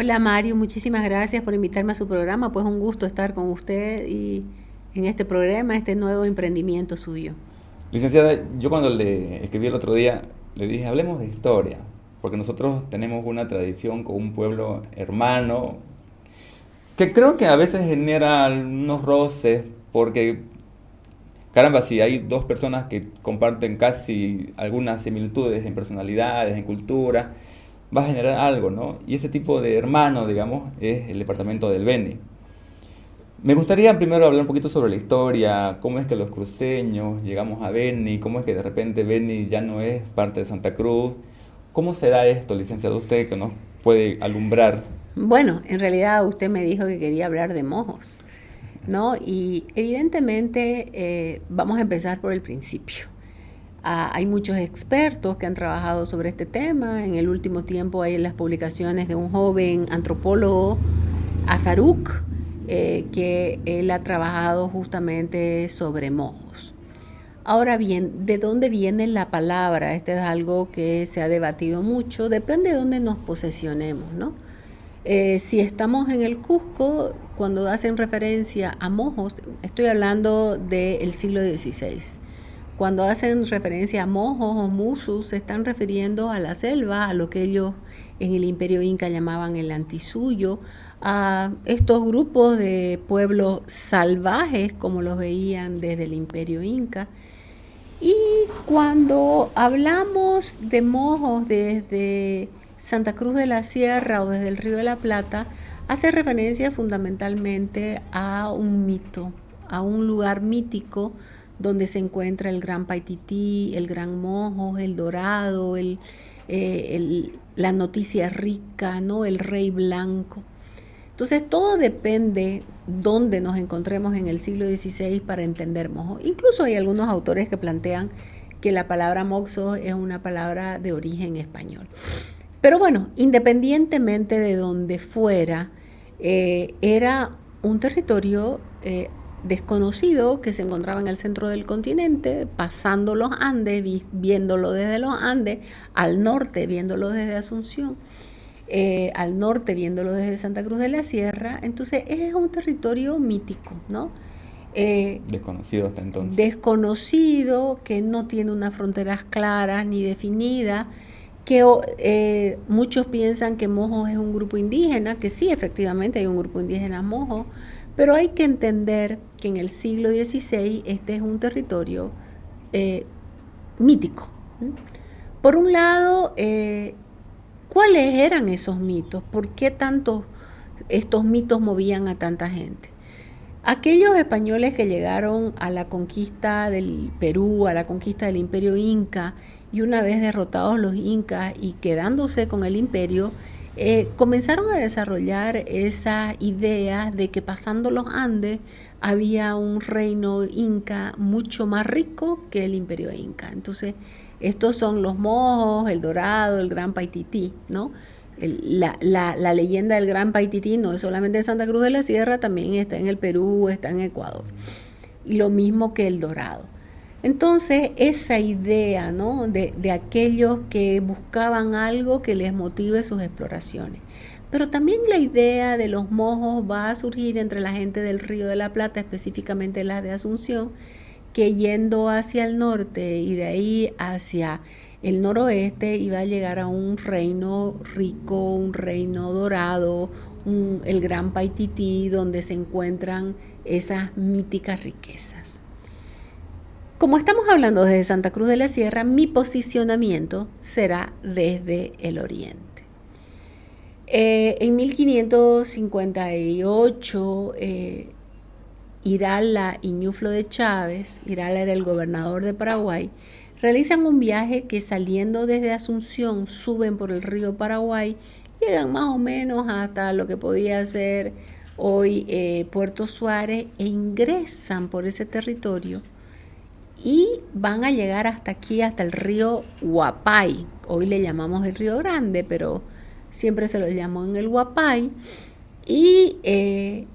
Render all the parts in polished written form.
Hola Mario, muchísimas gracias por invitarme a su programa. Pues un gusto estar con usted y en este programa, este nuevo emprendimiento suyo. Licenciada, yo cuando le escribí el otro día, le dije, hablemos de historia, porque nosotros tenemos una tradición con un pueblo hermano, que creo que a veces genera unos roces, porque, caramba, si hay dos personas que comparten casi algunas similitudes en personalidades, en cultura, va a generar algo, ¿no? Y ese tipo de hermano, digamos, es el departamento del Beni. Me gustaría primero hablar un poquito sobre la historia, cómo es que los cruceños llegamos a Beni, cómo es que de repente Beni ya no es parte de Santa Cruz. ¿Cómo será esto, licenciado, usted que nos puede alumbrar? Bueno, en realidad usted me dijo que quería hablar de mojos, ¿no? Y evidentemente vamos a empezar por el principio. Hay muchos expertos que han trabajado sobre este tema. En el último tiempo hay las publicaciones de un joven antropólogo, Azaruk, que él ha trabajado justamente sobre mojos. Ahora bien, ¿de dónde viene la palabra? Este es algo que se ha debatido mucho, depende de dónde nos posesionemos, ¿no? Si estamos en el Cusco, cuando hacen referencia a mojos, estoy hablando del siglo XVI. Cuando hacen referencia a mojos o musus, se están refiriendo a la selva, a lo que ellos en el Imperio Inca llamaban el Antisuyo, a estos grupos de pueblos salvajes, como los veían desde el Imperio Inca. Y cuando hablamos de mojos desde Santa Cruz de la Sierra o desde el Río de la Plata, hace referencia fundamentalmente a un mito, a un lugar mítico donde se encuentra el Gran Paitití, el Gran Mojo, el Dorado, la noticia rica, ¿no? El Rey Blanco. Entonces todo depende dónde nos encontremos en el siglo XVI para entender mojo. Incluso hay algunos autores que plantean que la palabra moxo es una palabra de origen español. Pero bueno, independientemente de donde fuera, era un territorio desconocido que se encontraba en el centro del continente, pasando los Andes, viéndolo desde los Andes, al norte viéndolo desde Asunción. Al norte viéndolo desde Santa Cruz de la Sierra, entonces es un territorio mítico, ¿no? Desconocido hasta entonces. Desconocido, que no tiene unas fronteras claras ni definidas, que muchos piensan que Mojos es un grupo indígena, que sí, efectivamente hay un grupo indígena Mojos, pero hay que entender que en el siglo XVI este es un territorio mítico. Por un lado, ¿cuáles eran esos mitos? ¿Por qué tantos estos mitos movían a tanta gente? Aquellos españoles que llegaron a la conquista del Perú, a la conquista del Imperio Inca, y una vez derrotados los incas y quedándose con el imperio, comenzaron a desarrollar esa idea de que pasando los Andes había un reino inca mucho más rico que el Imperio Inca. Entonces, estos son los mojos, el dorado, el gran paitití, ¿no? La leyenda del Gran Paitití no es solamente en Santa Cruz de la Sierra, también está en el Perú, está en Ecuador. Y lo mismo que el dorado. Entonces, esa idea, ¿no? de aquellos que buscaban algo que les motive sus exploraciones. Pero también la idea de los mojos va a surgir entre la gente del Río de la Plata, específicamente la de Asunción, que yendo hacia el norte y de ahí hacia el noroeste iba a llegar a un reino rico, un reino dorado, el Gran Paitití, donde se encuentran esas míticas riquezas. Como estamos hablando desde Santa Cruz de la Sierra, mi posicionamiento será desde el oriente. En 1558, Irala y Ñuflo de Chávez, Irala era el gobernador de Paraguay, realizan un viaje que saliendo desde Asunción suben por el río Paraguay, llegan más o menos hasta lo que podía ser hoy Puerto Suárez e ingresan por ese territorio y van a llegar hasta aquí, hasta el río Huapay. Hoy le llamamos el Río Grande, pero siempre se lo llamó en el Huapay. Y el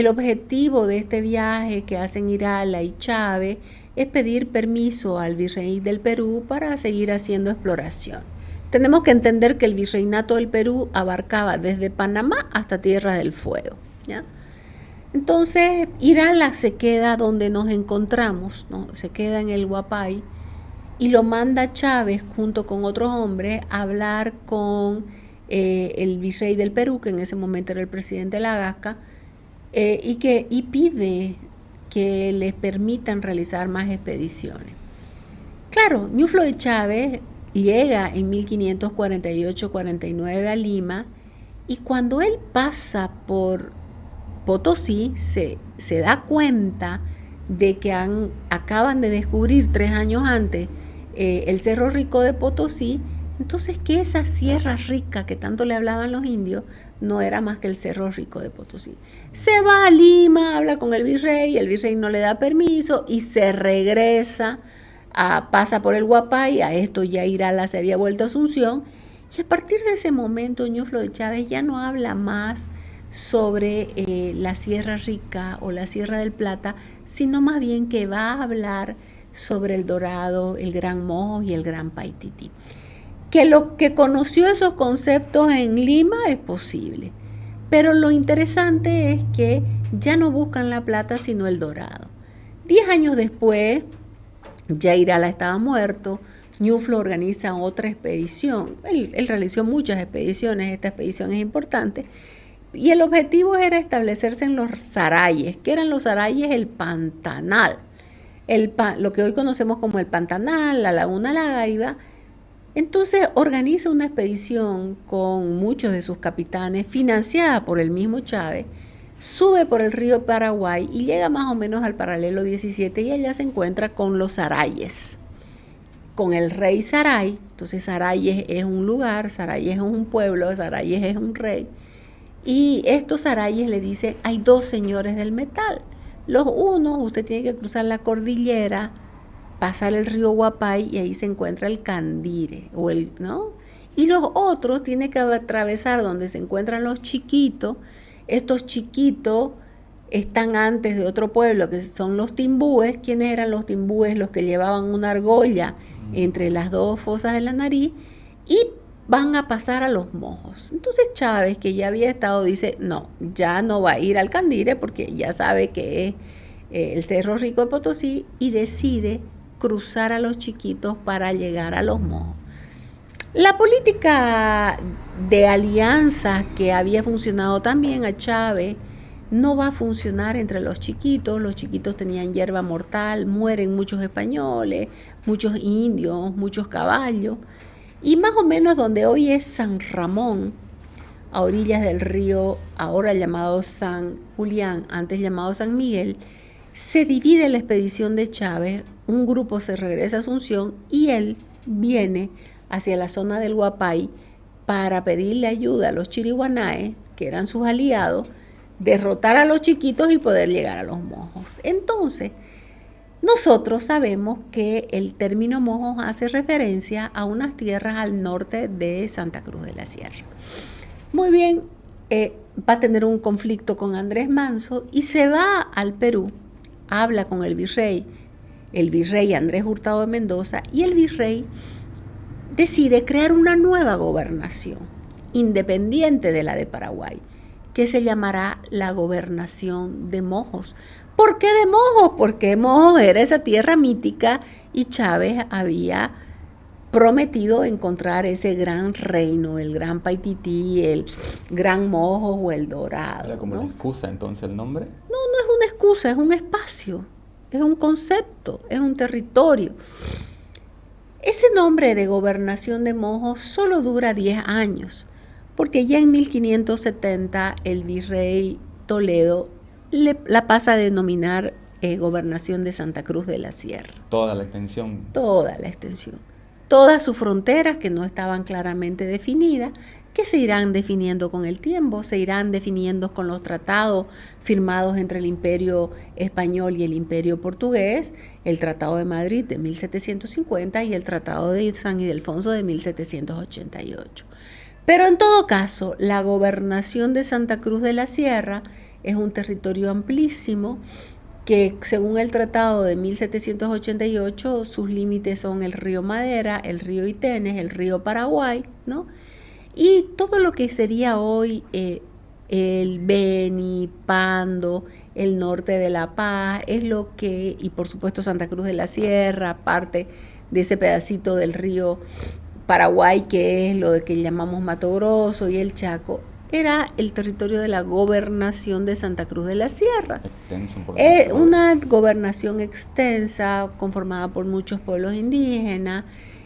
objetivo de este viaje que hacen Irala y Chávez es pedir permiso al virrey del Perú para seguir haciendo exploración. tenemos que entender que el virreinato del Perú abarcaba desde Panamá hasta Tierra del Fuego, ¿ya? Entonces, Irala se queda donde nos encontramos, ¿no? Se queda en el Huapay y lo manda Chávez junto con otros hombres a hablar con el virrey del Perú, que en ese momento era el presidente Lagasca, y pide que les permitan realizar más expediciones. Claro, Ñuflo de Chávez llega en 1548-49 a Lima, y cuando él pasa por Potosí se da cuenta de que acaban de descubrir 3 años antes el Cerro Rico de Potosí. Entonces, que esa Sierra Rica que tanto le hablaban los indios no era más que el Cerro Rico de Potosí. Se va a Lima, habla con el virrey no le da permiso y se regresa, pasa por el Huapay. A esto ya Irala se había vuelto a Asunción, y a partir de ese momento Ñuflo de Chávez ya no habla más sobre la Sierra Rica o la Sierra del Plata, sino más bien que va a hablar sobre el Dorado, el Gran Mojo y el Gran Paititi. Que lo que conoció esos conceptos en Lima es posible, pero lo interesante es que ya no buscan la plata sino el dorado. 10 años después, ya Irala estaba muerto, Ñuflo organiza otra expedición. Él realizó muchas expediciones, esta expedición es importante, y el objetivo era establecerse en los Sarayes. ¿Qué eran los Sarayes? El Pantanal, lo que hoy conocemos como el Pantanal, la Laguna La Gaiba. Entonces organiza una expedición con muchos de sus capitanes, financiada por el mismo Chávez, sube por el río Paraguay y llega más o menos al paralelo 17, y allá se encuentra con los Sarayes, con el rey Saray. Entonces Sarayes es un lugar, Sarayes es un pueblo, Sarayes es un rey. Y estos Sarayes le dicen, hay 2 señores del metal. Los unos, usted tiene que cruzar la cordillera, pasar el río Huapay, y ahí se encuentra el Candire, ¿no? Y los otros tienen que atravesar donde se encuentran los chiquitos. Estos chiquitos están antes de otro pueblo, que son los timbúes. ¿Quiénes eran los timbúes? Los que llevaban una argolla entre las 2 fosas de la nariz, y van a pasar a los mojos. Entonces Chávez, que ya había estado, dice, no, ya no va a ir al Candire porque ya sabe que es el Cerro Rico de Potosí, y decide cruzar a los chiquitos para llegar a los mojos. La política de alianzas que había funcionado también a Chávez no va a funcionar entre los chiquitos. Los chiquitos tenían hierba mortal, mueren muchos españoles, muchos indios, muchos caballos. Y más o menos donde hoy es San Ramón, a orillas del río, ahora llamado San Julián, antes llamado San Miguel, se divide la expedición de Chávez. Un grupo se regresa a Asunción y él viene hacia la zona del Huapay para pedirle ayuda a los chiriguanaes, que eran sus aliados, derrotar a los chiquitos y poder llegar a los mojos. Entonces, nosotros sabemos que el término mojos hace referencia a unas tierras al norte de Santa Cruz de la Sierra. Muy bien, va a tener un conflicto con Andrés Manso y se va al Perú, habla con el virrey Andrés Hurtado de Mendoza, y el virrey decide crear una nueva gobernación, independiente de la de Paraguay, que se llamará la Gobernación de Mojos. ¿Por qué de Mojos? Porque Mojos era esa tierra mítica y Chávez había prometido encontrar ese gran reino, el Gran Paitití, el Gran Mojos o el Dorado. ¿Era como ¿no? una excusa entonces el nombre? No es una excusa, es un espacio, es un concepto, es un territorio. Ese nombre de Gobernación de Mojos solo dura 10 años, porque ya en 1570 el virrey Toledo la pasa a denominar Gobernación de Santa Cruz de la Sierra. Toda la extensión. Toda la extensión. Todas sus fronteras que no estaban claramente definidas, que se irán definiendo con el tiempo, se irán definiendo con los tratados firmados entre el Imperio Español y el Imperio Portugués, el Tratado de Madrid de 1750 y el Tratado de San Ildefonso de 1788. Pero en todo caso, la Gobernación de Santa Cruz de la Sierra es un territorio amplísimo que según el tratado de 1788, sus límites son el río Madera, el río Itenes, el río Paraguay, ¿no? Y todo lo que sería hoy el Beni, Pando, el norte de La Paz, es lo que, y por supuesto Santa Cruz de la Sierra, parte de ese pedacito del río Paraguay, que es lo de que llamamos Mato Grosso y el Chaco, era el territorio de la gobernación de Santa Cruz de la Sierra. Una gobernación extensa, conformada por muchos pueblos indígenas,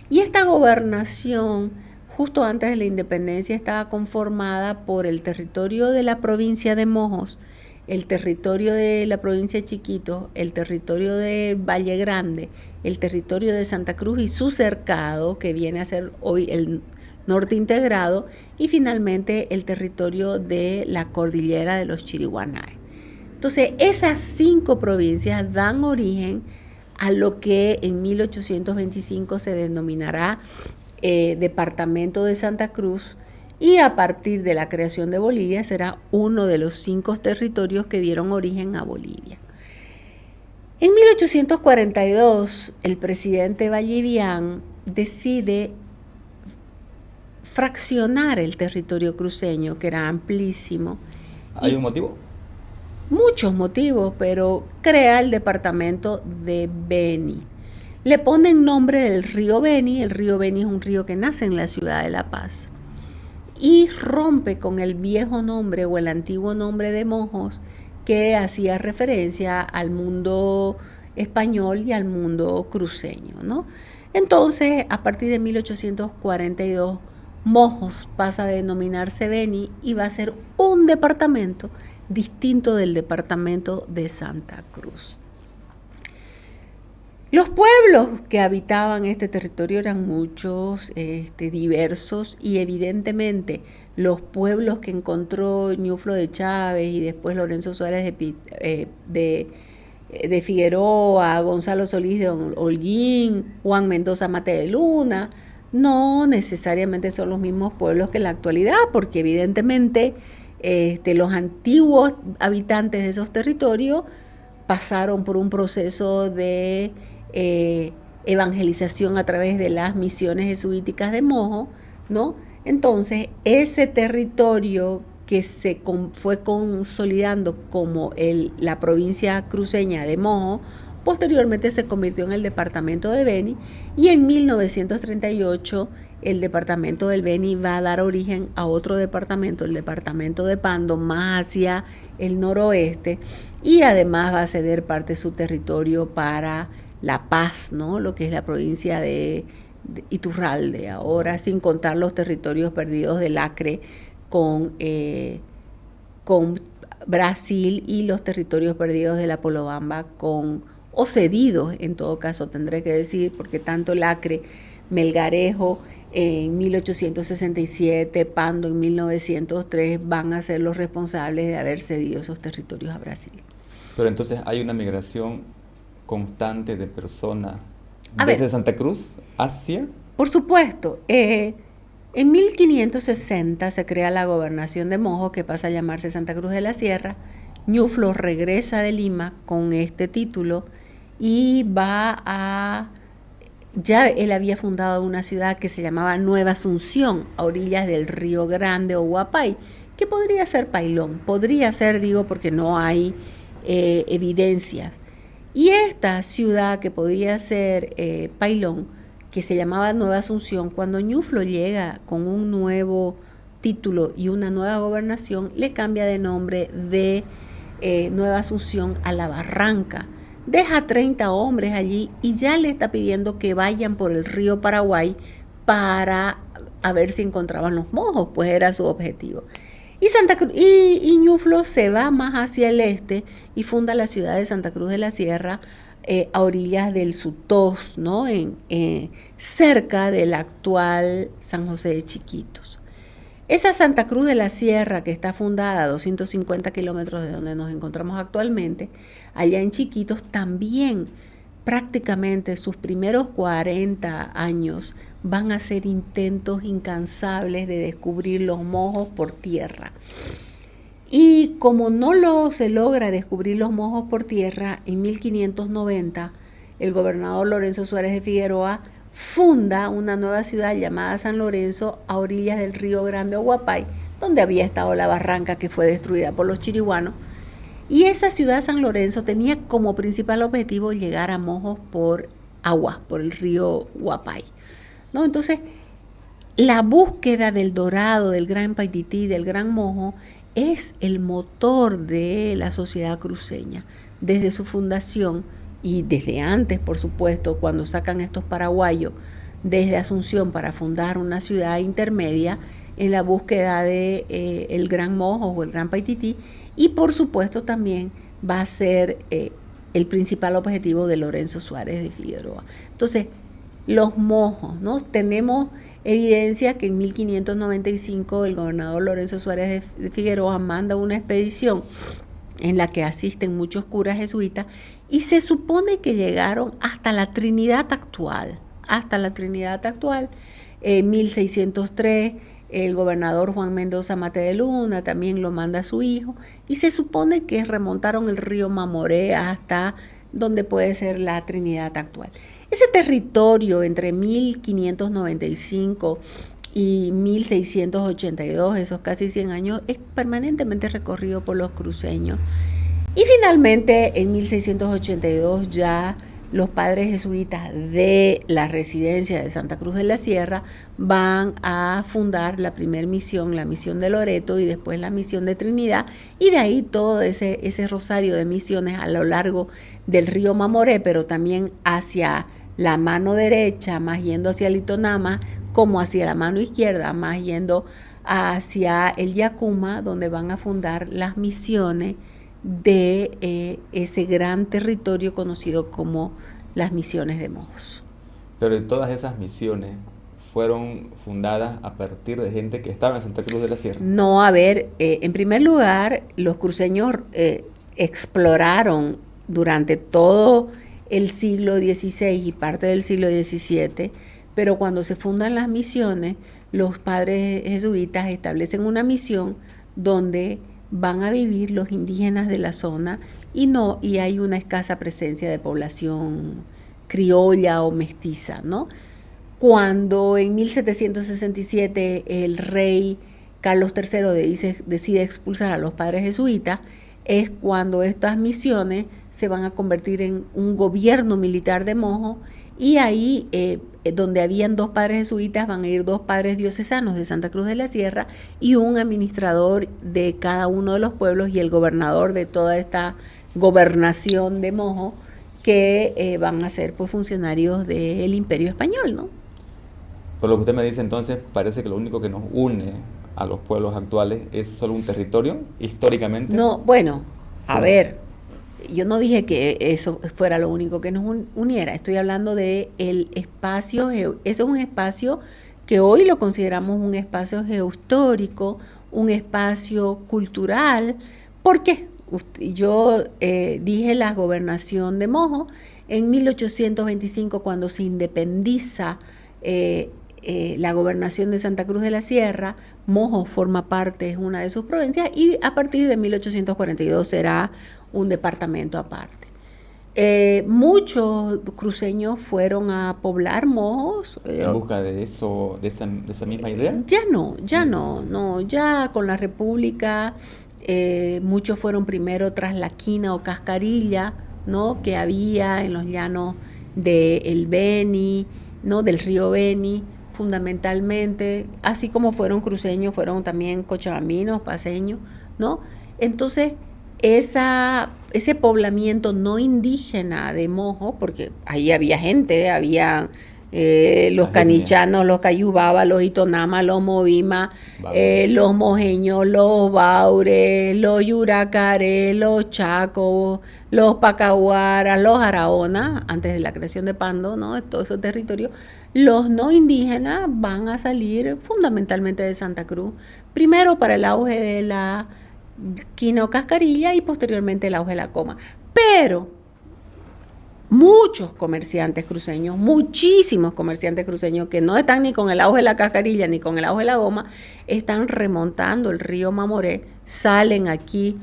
y esta gobernación, justo antes de la independencia, estaba conformada por el territorio de la provincia de Mojos, el territorio de la provincia de Chiquitos, el territorio de Valle Grande, el territorio de Santa Cruz y su cercado, que viene a ser hoy el norte integrado, y finalmente el territorio de la cordillera de los Chiriguanáes. Entonces, esas 5 provincias dan origen a lo que en 1825 se denominará Departamento de Santa Cruz, y a partir de la creación de Bolivia será uno de los 5 territorios que dieron origen a Bolivia. En 1842, el presidente Vallivian decide fraccionar el territorio cruceño, que era amplísimo. ¿Hay un motivo? Muchos motivos, pero crea el departamento de Beni. Le ponen nombre del río Beni. El río Beni es un río que nace en la ciudad de La Paz y rompe con el viejo nombre o el antiguo nombre de Mojos, que hacía referencia al mundo español y al mundo cruceño, ¿no? Entonces, a partir de 1842, Mojos pasa a denominarse Beni y va a ser un departamento distinto del departamento de Santa Cruz. Los pueblos que habitaban este territorio eran muchos, diversos, y evidentemente los pueblos que encontró Ñuflo de Chávez y después Lorenzo Suárez de Figueroa, Gonzalo Solís de Holguín, Juan Mendoza Mate de Luna, no necesariamente son los mismos pueblos que en la actualidad, porque evidentemente los antiguos habitantes de esos territorios pasaron por un proceso de evangelización a través de las misiones jesuíticas de Mojo, ¿no? Entonces, ese territorio que se fue consolidando como la provincia cruceña de Mojo, posteriormente se convirtió en el departamento de Beni, y en 1938 el departamento del Beni va a dar origen a otro departamento, el departamento de Pando, más hacia el noroeste, y además va a ceder parte de su territorio para La Paz, ¿no? Lo que es la provincia de Iturralde, ahora sin contar los territorios perdidos del Acre con Brasil, y los territorios perdidos de la Polobamba o cedidos, en todo caso tendré que decir, porque tanto el Acre, Melgarejo en 1867, Pando en 1903 van a ser los responsables de haber cedido esos territorios a Brasil. Pero entonces hay una migración constante de personas desde Santa Cruz hacia... Por supuesto. En 1560 se crea la gobernación de Mojo, que pasa a llamarse Santa Cruz de la Sierra. Ñuflo regresa de Lima con este título y ya él había fundado una ciudad que se llamaba Nueva Asunción, a orillas del Río Grande o Huapay, que podría ser Pailón. Podría ser, digo, porque no hay evidencias. Y esta ciudad que podía ser Pailón, que se llamaba Nueva Asunción, cuando Ñuflo llega con un nuevo título y una nueva gobernación, le cambia de nombre de Nueva Asunción a La Barranca. Deja 30 hombres allí y ya le está pidiendo que vayan por el río Paraguay para a ver si encontraban los mojos, pues era su objetivo. Y Santa Cruz y Ñuflo se va más hacia el este y funda la ciudad de Santa Cruz de la Sierra, a orillas del Sutós, ¿no? Cerca del actual San José de Chiquitos. Esa Santa Cruz de la Sierra, que está fundada a 250 kilómetros de donde nos encontramos actualmente, allá en Chiquitos, también prácticamente sus primeros 40 años van a ser intentos incansables de descubrir los mojos por tierra. Y como se logra descubrir los mojos por tierra, en 1590 el gobernador Lorenzo Suárez de Figueroa funda una nueva ciudad llamada San Lorenzo a orillas del río Grande Oguapay, donde había estado la barranca que fue destruida por los chiriguanos. Y esa ciudad San Lorenzo tenía como principal objetivo llegar a Mojos por agua, por el río Guapay, ¿no? Entonces, la búsqueda del dorado, del gran Paitití, del gran Mojo, es el motor de la sociedad cruceña. Desde su fundación y desde antes, por supuesto, cuando sacan estos paraguayos desde Asunción para fundar una ciudad intermedia en la búsqueda de el Gran Mojo o el Gran Paitití, y por supuesto también va a ser el principal objetivo de Lorenzo Suárez de Figueroa. Entonces, los mojos, ¿no? Tenemos evidencia que en 1595 el gobernador Lorenzo Suárez de Figueroa manda una expedición en la que asisten muchos curas jesuitas y se supone que llegaron hasta la Trinidad actual. En 1603 el gobernador Juan Mendoza Mate de Luna también lo manda a su hijo y se supone que remontaron el río Mamoré hasta donde puede ser la Trinidad actual. Ese territorio entre 1595 y 1682, esos casi 100 años, es permanentemente recorrido por los cruceños. Y finalmente, en 1682, ya los padres jesuitas de la residencia de Santa Cruz de la Sierra van a fundar la primera misión, la misión de Loreto y después la misión de Trinidad, y de ahí todo ese rosario de misiones a lo largo del río Mamoré, pero también hacia la mano derecha, más yendo hacia el Itonama, como hacia la mano izquierda, más yendo hacia el Yacuma, donde van a fundar las misiones de ese gran territorio conocido como las misiones de Mojos. Pero todas esas misiones fueron fundadas a partir de gente que estaba en Santa Cruz de la Sierra. No, a ver, en primer lugar, los cruceños exploraron durante todo el siglo XVI y parte del siglo XVII, pero cuando se fundan las misiones, los padres jesuitas establecen una misión donde van a vivir los indígenas de la zona y hay una escasa presencia de población criolla o mestiza, ¿no? Cuando en 1767 el rey Carlos III decide expulsar a los padres jesuitas, es cuando estas misiones se van a convertir en un gobierno militar de Mojo, y ahí donde habían 2 padres jesuitas van a ir 2 padres diocesanos de Santa Cruz de la Sierra y un administrador de cada uno de los pueblos y el gobernador de toda esta gobernación de Mojo, que van a ser pues funcionarios del Imperio Español, ¿no? Por lo que usted me dice, entonces, parece que lo único que nos une a los pueblos actuales es solo un territorio, históricamente. No, bueno, a ver, yo no dije que eso fuera lo único que nos uniera. Estoy hablando de el espacio. Eso es un espacio que hoy lo consideramos un espacio geohistórico, un espacio cultural. ¿Por qué? Yo dije la gobernación de Mojo. En 1825, cuando se independiza la gobernación de Santa Cruz de la Sierra, Mojo forma parte, es una de sus provincias, y a partir de 1842 será un departamento aparte. Muchos cruceños fueron a poblar Mojos. ¿En busca de eso, de esa misma idea? Ya con la República, muchos fueron primero tras la quina o cascarilla, ¿no?, que había en los llanos del Beni, ¿no?, del río Beni, fundamentalmente, así como fueron cruceños, fueron también cochabambinos, paseños, ¿no? Entonces, ese poblamiento no indígena de Mojo, porque ahí había gente, había los canichanos, los cayubaba, los itonama, los movima, los mojeños, los baures, los yuracaré, los chacos, los pacahuaras, los araonas, antes de la creación de Pando, ¿no?, todos esos territorios. Los no indígenas van a salir fundamentalmente de Santa Cruz, primero para el auge de la quina o cascarilla y posteriormente el auge de la coma. Pero muchos comerciantes cruceños, muchísimos comerciantes cruceños que no están ni con el auge de la cascarilla ni con el auge de la goma, están remontando el río Mamoré, salen aquí,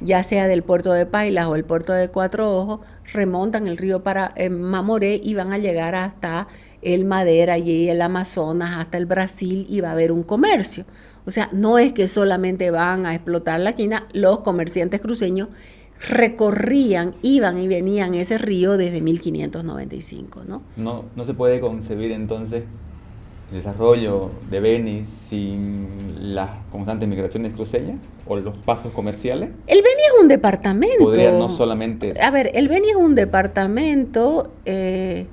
ya sea del puerto de Pailas o el puerto de Cuatro Ojos, remontan el río para Mamoré y van a llegar hasta el Madera y el Amazonas, hasta el Brasil, y va a haber un comercio. O sea, no es que solamente van a explotar la quina, los comerciantes cruceños recorrían, iban y venían ese río desde 1595, ¿no? No se puede concebir entonces el desarrollo de Beni sin las constantes migraciones cruceñas o los pasos comerciales. El Beni es un departamento. Podría no solamente... A ver, el Beni es un departamento que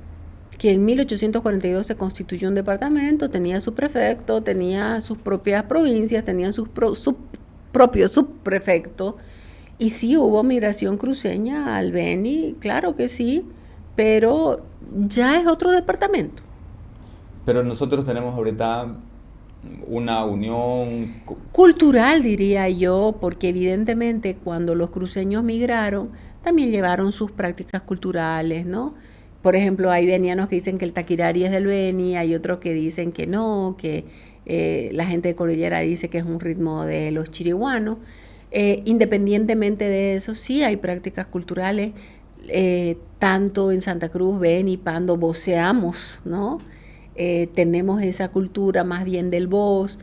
en 1842 se constituyó un departamento, tenía su prefecto, tenía sus propias provincias, tenía su propio subprefecto. Y sí hubo migración cruceña al Beni, claro que sí, pero ya es otro departamento. Pero nosotros tenemos ahorita una unión cultural, diría yo, porque evidentemente cuando los cruceños migraron, también llevaron sus prácticas culturales, ¿no? Por ejemplo, hay benianos que dicen que el taquirari es del Beni, hay otros que dicen que no, que la gente de Cordillera dice que es un ritmo de los chiriguanos. Independientemente de eso, sí hay prácticas culturales, tanto en Santa Cruz, Beni, Pando, voceamos, ¿no? Tenemos esa cultura más bien del voz,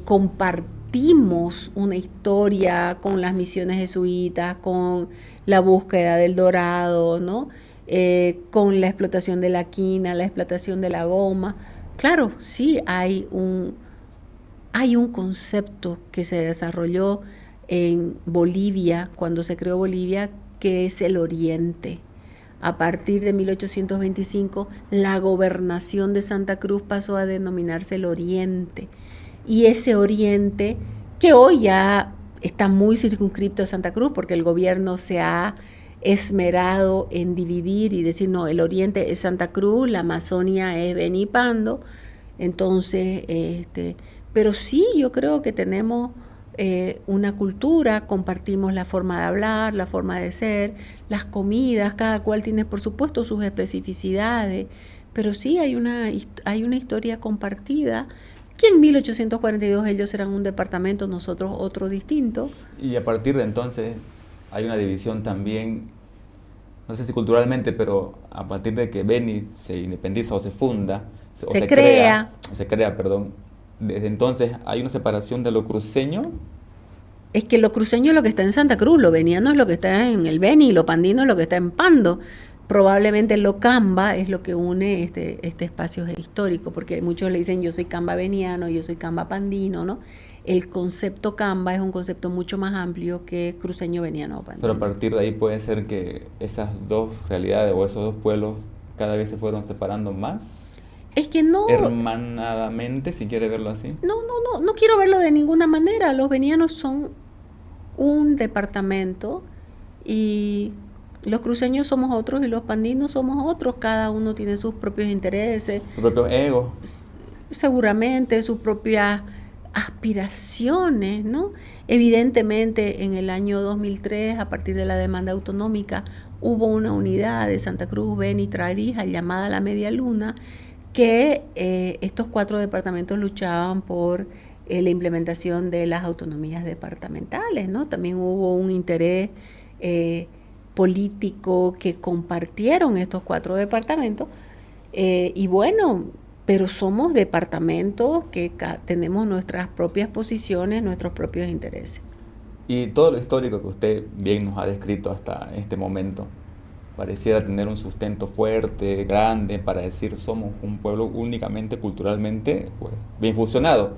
compartimos una historia con las misiones jesuitas, con la búsqueda del dorado, ¿no? Con la explotación de la quina, la explotación de la goma. Claro, sí hay un concepto que se desarrolló en Bolivia, cuando se creó Bolivia, que es el Oriente. A partir de 1825, la gobernación de Santa Cruz pasó a denominarse el Oriente. Y ese Oriente, que hoy ya está muy circunscripto a Santa Cruz, porque el gobierno se ha esmerado en dividir y decir, no, el Oriente es Santa Cruz, la Amazonia es Beni y Pando. Entonces, pero sí, yo creo que tenemos una cultura, compartimos la forma de hablar, la forma de ser, las comidas, cada cual tiene por supuesto sus especificidades, pero sí hay una historia compartida, que en 1842 ellos eran un departamento, nosotros otro distinto. Y a partir de entonces hay una división también, no sé si culturalmente, pero a partir de que Beni se independiza o se funda, se crea, desde entonces hay una separación de lo cruceño. Es que lo cruceño es lo que está en Santa Cruz, lo beniano es lo que está en el Beni, lo pandino es lo que está en Pando. Probablemente lo camba es lo que une este espacio histórico, porque muchos le dicen yo soy camba beniano, yo soy camba pandino, ¿no? El concepto camba es un concepto mucho más amplio que cruceño, beniano o pandino. Pero a partir de ahí puede ser que esas dos realidades o esos dos pueblos cada vez se fueron separando más. Es que no... hermanadamente, si quiere verlo así. No quiero verlo de ninguna manera. Los benianos son un departamento y los cruceños somos otros y los pandinos somos otros. Cada uno tiene sus propios intereses. Sus propios egos. Seguramente, sus propias aspiraciones, ¿no? Evidentemente, en el año 2003, a partir de la demanda autonómica, hubo una unidad de Santa Cruz, Beni y Tarija llamada La Media Luna, que estos 4 departamentos luchaban por la implementación de las autonomías departamentales, ¿no? También hubo un interés político que compartieron estos 4 departamentos, y bueno, pero somos departamentos que tenemos nuestras propias posiciones, nuestros propios intereses. Y todo lo histórico que usted bien nos ha descrito hasta este momento, pareciera tener un sustento fuerte, grande, para decir somos un pueblo únicamente culturalmente pues, bien fusionado.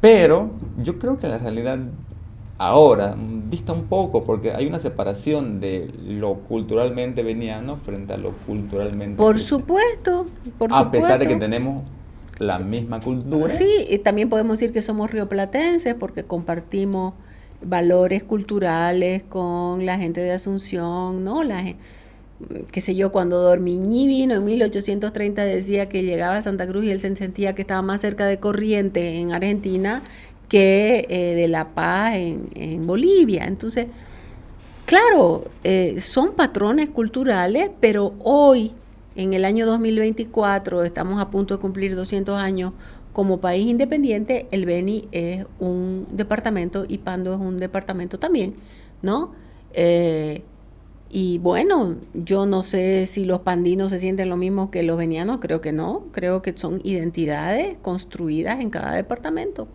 Pero yo creo que la realidad ahora dista un poco, porque hay una separación de lo culturalmente beniano frente a lo culturalmente... Por supuesto. A pesar de que tenemos la misma cultura. Sí, y también podemos decir que somos rioplatenses porque compartimos valores culturales con la gente de Asunción, ¿no? Qué sé yo, cuando Dormiñí vino en 1830 decía que llegaba a Santa Cruz y él se sentía que estaba más cerca de Corrientes en Argentina que de La Paz en Bolivia. Entonces, Claro, son patrones culturales, pero hoy, en el año 2024, estamos a punto de cumplir 200 años como país independiente. El Beni es un departamento y Pando es un departamento también, ¿no? Y bueno, yo no sé si los pandinos se sienten lo mismo que los venianos, creo que no, creo que son identidades construidas en cada departamento,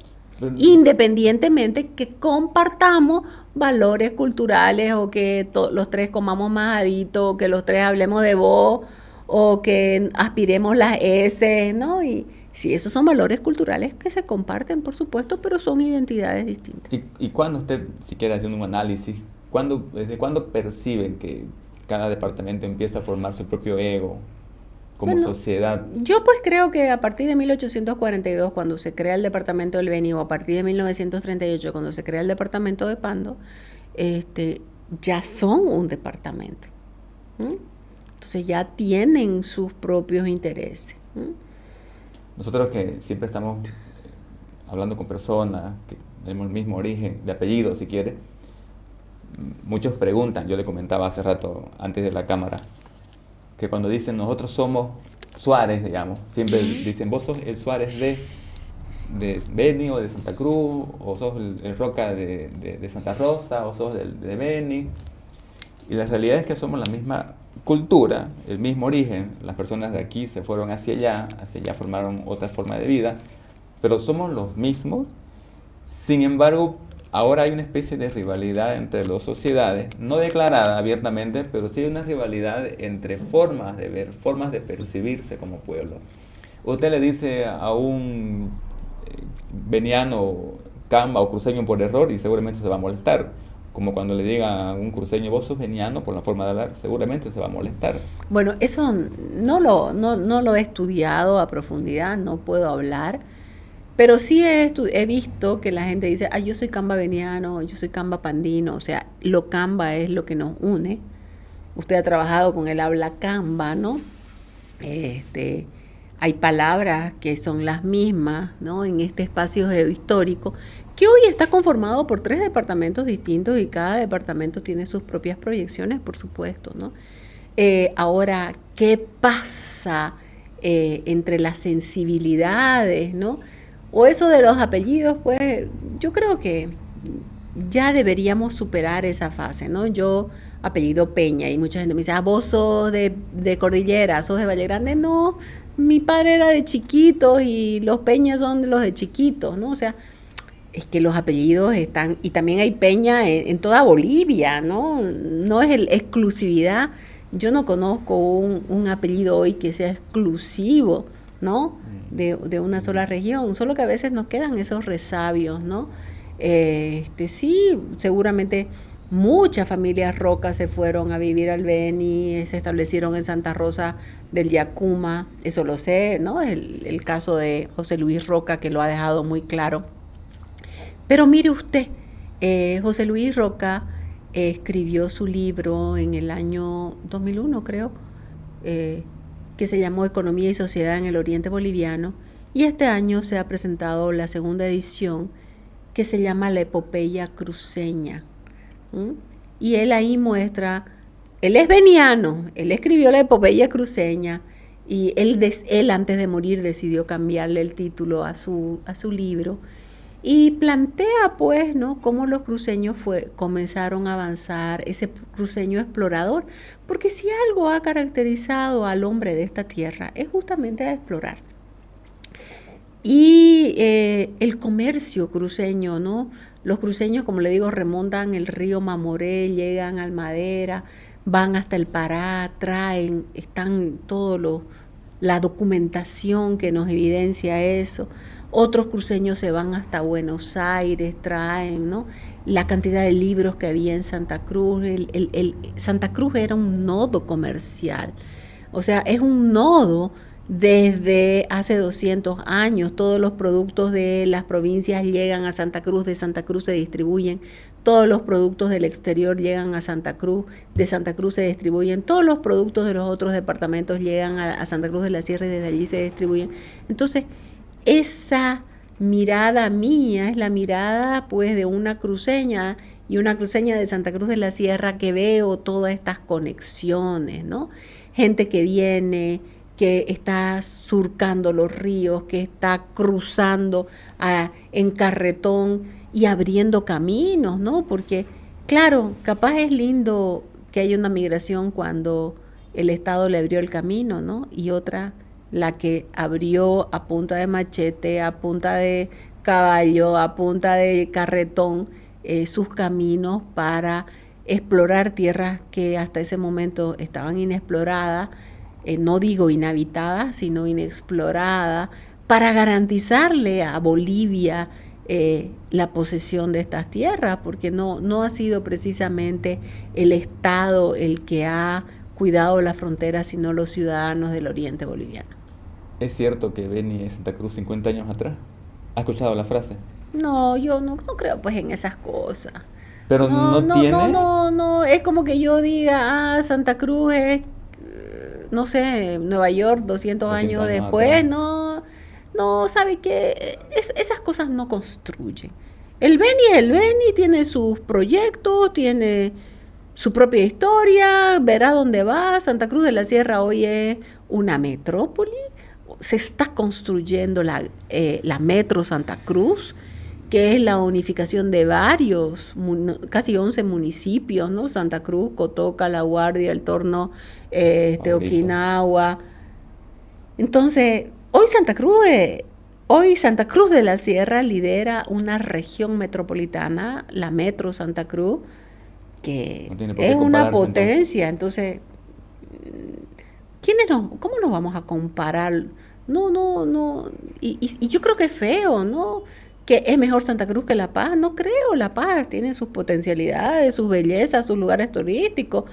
independientemente que compartamos valores culturales o que los tres comamos majadito, o que los tres hablemos de vos, o que aspiremos las S, ¿no? Y sí, esos son valores culturales que se comparten, por supuesto, pero son identidades distintas. ¿Y cuándo usted, si quiere haciendo un análisis, desde cuándo perciben que cada departamento empieza a formar su propio ego como sociedad? Yo pues creo que a partir de 1842, cuando se crea el departamento del Beni, o a partir de 1938, cuando se crea el departamento de Pando, ya son un departamento. Entonces ya tienen sus propios intereses. Nosotros que siempre estamos hablando con personas que tenemos el mismo origen de apellido, si quiere, muchos preguntan, yo le comentaba hace rato antes de la cámara, que cuando dicen nosotros somos Suárez, digamos, siempre dicen vos sos el Suárez de Beni o de Santa Cruz, o sos el Roca de Santa Rosa, o sos de Beni. Y la realidad es que somos la misma cultura, el mismo origen. Las personas de aquí se fueron hacia allá formaron otra forma de vida, pero somos los mismos. Sin embargo, ahora hay una especie de rivalidad entre las sociedades, no declarada abiertamente, pero sí hay una rivalidad entre formas de ver, formas de percibirse como pueblo. Usted le dice a un veniano, camba o cruceño por error y seguramente se va a molestar. Como cuando le diga a un cruceño, vos sos veniano, por la forma de hablar, seguramente se va a molestar. Bueno, eso no lo he estudiado a profundidad, no puedo hablar. Pero sí he visto que la gente dice, yo soy camba veniano, yo soy camba pandino, o sea, lo camba es lo que nos une. Usted ha trabajado con el habla camba, ¿no? Hay palabras que son las mismas, ¿no? En este espacio geohistórico, que hoy está conformado por 3 departamentos distintos y cada departamento tiene sus propias proyecciones, por supuesto, ¿no? Ahora, ¿qué pasa entre las sensibilidades, ¿no? O eso de los apellidos, pues yo creo que ya deberíamos superar esa fase, ¿no? Yo apellido Peña y mucha gente me dice, vos sos de Cordillera, sos de Valle Grande. No, mi padre era de chiquitos y los Peñas son de los de chiquitos, ¿no? O sea, es que los apellidos están, y también hay Peña en toda Bolivia, ¿no? No es exclusividad. Yo no conozco un apellido hoy que sea exclusivo, ¿no? De una sola región, solo que a veces nos quedan esos resabios, ¿no? Sí, seguramente muchas familias rocas se fueron a vivir al Beni, se establecieron en Santa Rosa del Yacuma, eso lo sé, ¿no? El caso de José Luis Roca, que lo ha dejado muy claro. Pero mire usted, José Luis Roca escribió su libro en el año 2001, creo, que se llamó Economía y Sociedad en el Oriente Boliviano, y este año se ha presentado la segunda edición que se llama La Epopeya Cruceña. Y él ahí muestra, él es veniano, él escribió La Epopeya Cruceña y él antes de morir decidió cambiarle el título a su libro y plantea pues, ¿no?, cómo los cruceños comenzaron a avanzar, ese cruceño explorador, porque si algo ha caracterizado al hombre de esta tierra es justamente a explorar. Y el comercio cruceño, ¿no? Los cruceños, como le digo, remontan el río Mamoré, llegan al Madera, van hasta el Pará, están la documentación que nos evidencia eso. Otros cruceños se van hasta Buenos Aires, traen, ¿no?, la cantidad de libros que había en Santa Cruz. Santa Cruz era un nodo comercial, o sea, es un nodo desde hace 200 años. Todos los productos de las provincias llegan a Santa Cruz, de Santa Cruz se distribuyen, todos los productos del exterior llegan a Santa Cruz, de Santa Cruz se distribuyen, todos los productos de los otros departamentos llegan a Santa Cruz de la Sierra y desde allí se distribuyen. Entonces, esa mirada mía es la mirada pues de una cruceña y una cruceña de Santa Cruz de la Sierra que veo todas estas conexiones, ¿no? Gente que viene, que está surcando los ríos, que está cruzando en carretón y abriendo caminos, ¿no? Porque, claro, capaz es lindo que haya una migración cuando el Estado le abrió el camino, ¿no? Y otra, la que abrió a punta de machete, a punta de caballo, a punta de carretón, sus caminos para explorar tierras que hasta ese momento estaban inexploradas, no digo inhabitadas, sino inexploradas, para garantizarle a Bolivia la posesión de estas tierras, porque no ha sido precisamente el Estado el que ha cuidado la frontera, sino los ciudadanos del oriente boliviano. ¿Es cierto que Beni es Santa Cruz 50 años atrás? ¿Has escuchado la frase? No, yo no creo pues en esas cosas. Pero no tiene... No, es como que yo diga, Santa Cruz es, no sé, Nueva York 200 años después, no, ¿sabe qué? Esas cosas no construyen. El Beni es el Beni, tiene sus proyectos, tiene su propia historia, verá dónde va. Santa Cruz de la Sierra hoy es una metrópoli, se está construyendo la Metro Santa Cruz, que es la unificación de varios, casi 11 municipios, ¿no? Santa Cruz, Cotoca, La Guardia, El Torno, Okinawa. Entonces, hoy Santa Cruz de la Sierra lidera una región metropolitana, la Metro Santa Cruz, que es una potencia. Entonces, ¿cómo nos vamos a comparar? No. Y yo creo que es feo, ¿no? Que es mejor Santa Cruz que La Paz. No creo, La Paz tiene sus potencialidades, sus bellezas, sus lugares turísticos.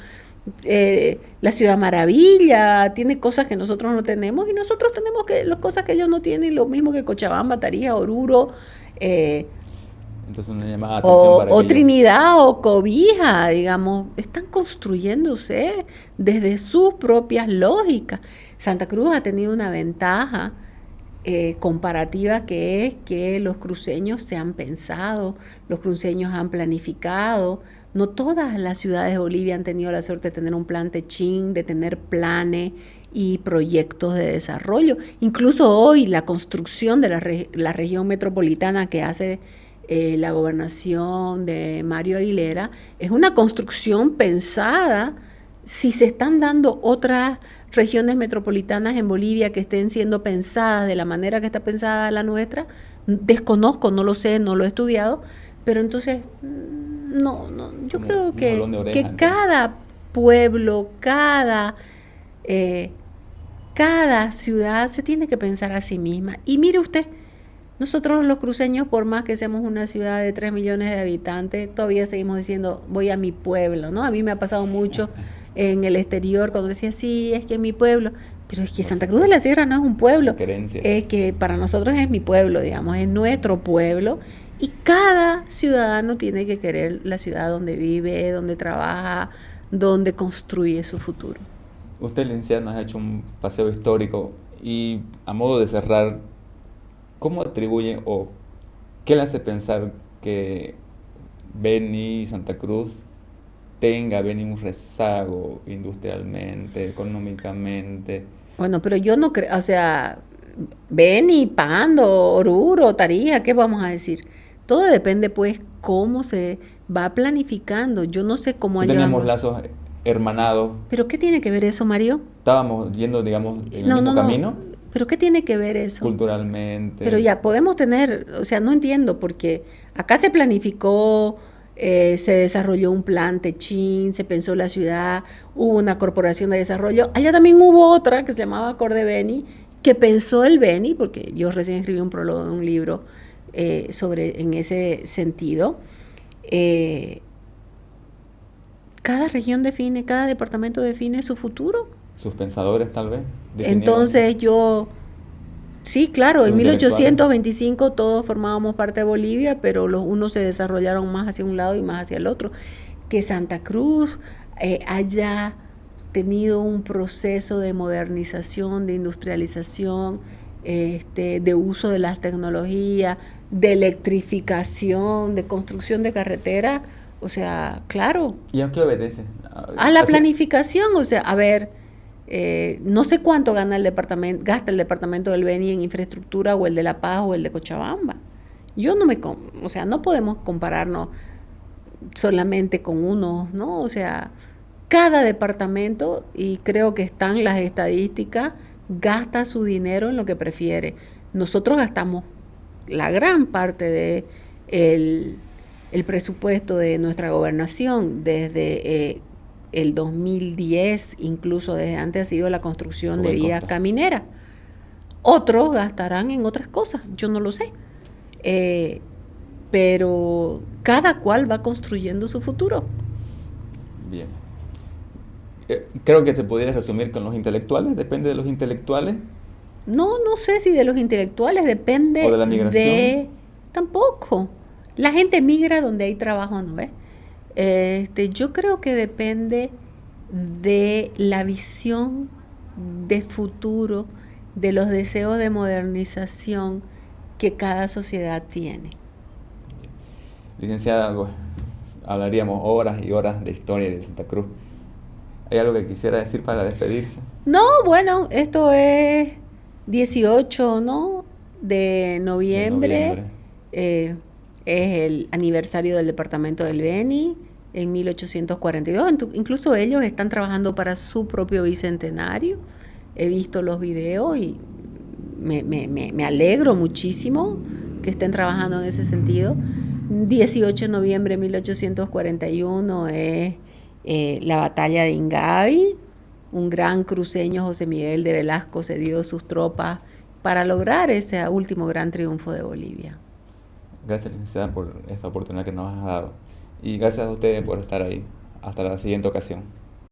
La Ciudad Maravilla tiene cosas que nosotros no tenemos y nosotros tenemos las cosas que ellos no tienen, lo mismo que Cochabamba, Tarija, Oruro, entonces una llamada de atención para o Trinidad o Cobija, digamos, están construyéndose desde sus propias lógicas. Santa Cruz ha tenido una ventaja comparativa, que es que los cruceños se han pensado, los cruceños han planificado. No todas las ciudades de Bolivia han tenido la suerte de tener un plan Techín, de tener planes y proyectos de desarrollo. Incluso hoy la construcción de la región metropolitana que hace la gobernación de Mario Aguilera es una construcción pensada. Si se están dando otras regiones metropolitanas en Bolivia que estén siendo pensadas de la manera que está pensada la nuestra, desconozco, no lo sé, no lo he estudiado, pero entonces yo creo que cada pueblo, cada ciudad se tiene que pensar a sí misma. Y mire usted, nosotros los cruceños, por más que seamos una ciudad de 3 millones de habitantes, todavía seguimos diciendo, voy a mi pueblo, ¿no? A mí me ha pasado mucho en el exterior cuando decía, sí, es que mi pueblo, pero es que Santa Cruz de la Sierra no es un pueblo, es que para nosotros es mi pueblo, digamos, es nuestro pueblo, y cada ciudadano tiene que querer la ciudad donde vive, donde trabaja, donde construye su futuro. Usted, licenciada, nos ha hecho un paseo histórico y a modo de cerrar, ¿cómo atribuye o qué le hace pensar que Beni, Santa Cruz, tenga un rezago industrialmente, económicamente? Bueno, pero yo no creo, o sea, Beni, Pando, Oruro, Tarija, ¿qué vamos a decir? Todo depende, pues, cómo se va planificando. Yo no sé cómo teníamos lazos hermanados. ¿Pero qué tiene que ver eso, Mario? Estábamos yendo, digamos, en el mismo camino. ¿Pero qué tiene que ver eso? Culturalmente. Pero ya podemos tener, o sea, no entiendo, porque acá se planificó, se desarrolló un plan Techín, se pensó la ciudad, hubo una corporación de desarrollo. Allá también hubo otra que se llamaba Cordebeni, que pensó el Beni, porque yo recién escribí un prólogo de un libro en ese sentido. Cada región define, cada departamento define su futuro. Sus pensadores, tal vez. Entonces sí, claro, en 1825 todos formábamos parte de Bolivia, pero los unos se desarrollaron más hacia un lado y más hacia el otro. Que Santa Cruz haya tenido un proceso de modernización, de industrialización, de uso de las tecnologías, de electrificación, de construcción de carreteras, O sea, claro, ¿Y a qué obedece? a la Así- planificación, o sea, a ver, no sé cuánto gana el departamento, gasta el departamento del Beni en infraestructura o el de La Paz o el de Cochabamba. Yo no me, o sea, no podemos compararnos solamente con uno, ¿no? O sea, cada departamento, y creo que están las estadísticas, gasta su dinero en lo que prefiere. Nosotros gastamos la gran parte de el presupuesto de nuestra gobernación desde el 2010, incluso desde antes ha sido la construcción de Rubén vías Costa. camineras. Otros gastarán en otras cosas, yo no lo sé. Eh, pero cada cual va construyendo su futuro. Bien. Creo que se podría resumir con los intelectuales, depende de los intelectuales No, no sé si de los intelectuales, o de depende la migración. de... Tampoco. La gente migra donde hay trabajo, ¿no ves? Yo creo que depende de la visión de futuro, de los deseos de modernización que cada sociedad tiene. Licenciada, pues, hablaríamos horas y horas de historia de Santa Cruz. ¿Hay algo que quisiera decir para despedirse? No, bueno, esto es 18, ¿no? De De noviembre. noviembre. eh, es el aniversario del departamento del Beni en 1842. Incluso ellos están trabajando para su propio bicentenario. He visto los videos y me alegro muchísimo que estén trabajando en ese sentido. 18 de noviembre de 1841 es la batalla de Ingavi. Un gran cruceño, José Miguel de Velasco, cedió sus tropas para lograr ese último gran triunfo de Bolivia. Gracias, licenciada, por esta oportunidad que nos has dado. Y gracias a ustedes por estar ahí. Hasta la siguiente ocasión.